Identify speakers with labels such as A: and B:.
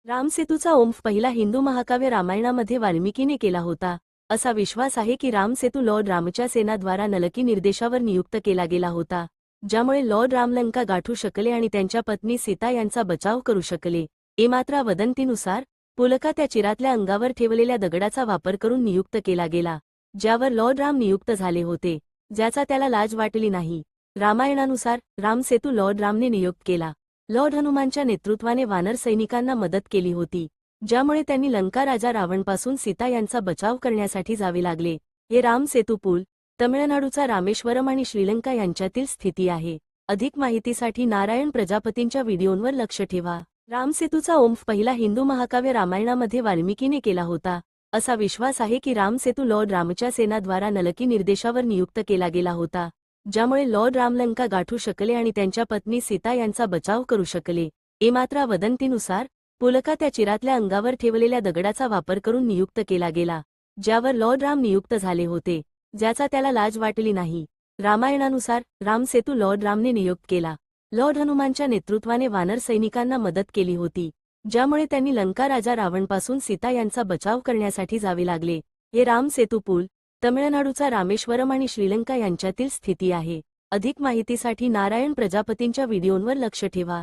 A: रामसेतूचा ओंफ पहिला हिंदू महाकाव्य रामायणामध्ये वाल्मिकीने केला होता. असा विश्वास आहे की रामसेतू लॉर्ड रामच्या सेनाद्वारा नलकी निर्देशावर नियुक्त केला गेला होता, ज्यामुळे लॉर्ड राम लंका गाठू शकले आणि त्यांच्या पत्नी सीता यांचा बचाव करू शकले. मात्र वदंतीनुसार पुलका त्या चिरातल्या अंगावर ठेवलेल्या दगडाचा वापर करून नियुक्त केला गेला, ज्यावर लॉर्ड राम नियुक्त झाले होते, ज्याचा त्याला लाज वाटली नाही. रामायणानुसार रामसेतू लॉर्ड रामने नियुक्त केला. लॉर्ड हनुमानच्या नेतृत्वाने वानर सैनिकांना मदत केली होती, ज्यामुळे त्यांनी लंका राजा रावणपासून सीता यांचा बचाव करण्यासाठी जावे लागले. हे रामसेतू पूल तमिळनाडूचा रामेश्वरम आणि श्रीलंका यांच्यातील स्थिती आहे. अधिक माहितीसाठी नारायण प्रजापतींच्या व्हिडिओंवर लक्ष ठेवा. रामसेतूचा ओंफ पहिला हिंदू महाकाव्य रामायणामध्ये वाल्मिकीने केला होता. असा विश्वास आहे की रामसेतू लॉर्ड रामच्या सेनाद्वारा नलकी निर्देशावर नियुक्त केला गेला होता, ज्यामुळे लॉर्ड राम लंका गाठू शकले आणि त्यांच्या पत्नी सीता यांचा बचाव करू शकले. मात्र वदंतीनुसार पुलका त्या चिरातल्या अंगावर ठेवलेल्या दगडाचा वापर करून नियुक्त केला गेला, ज्यावर लॉर्ड राम नियुक्त झाले होते, ज्याचा त्याला लाज वाटली नाही. रामायणानुसार रामसेतू लॉर्ड रामने नियुक्त केला. लॉर्ड हनुमानच्या नेतृत्वाने वानर सैनिकांना मदत केली होती, ज्यामुळे त्यांनी लंका राजा रावणपासून सीता यांचा बचाव करण्यासाठी जावे लागले. हे रामसेतू पूल तमिळनाडूचा रामेश्वरम आणि श्रीलंका यांच्यातील स्थिती आहे. अधिक माहितीसाठी नारायण प्रजापतींच्या व्हिडिओंवर लक्ष ठेवा.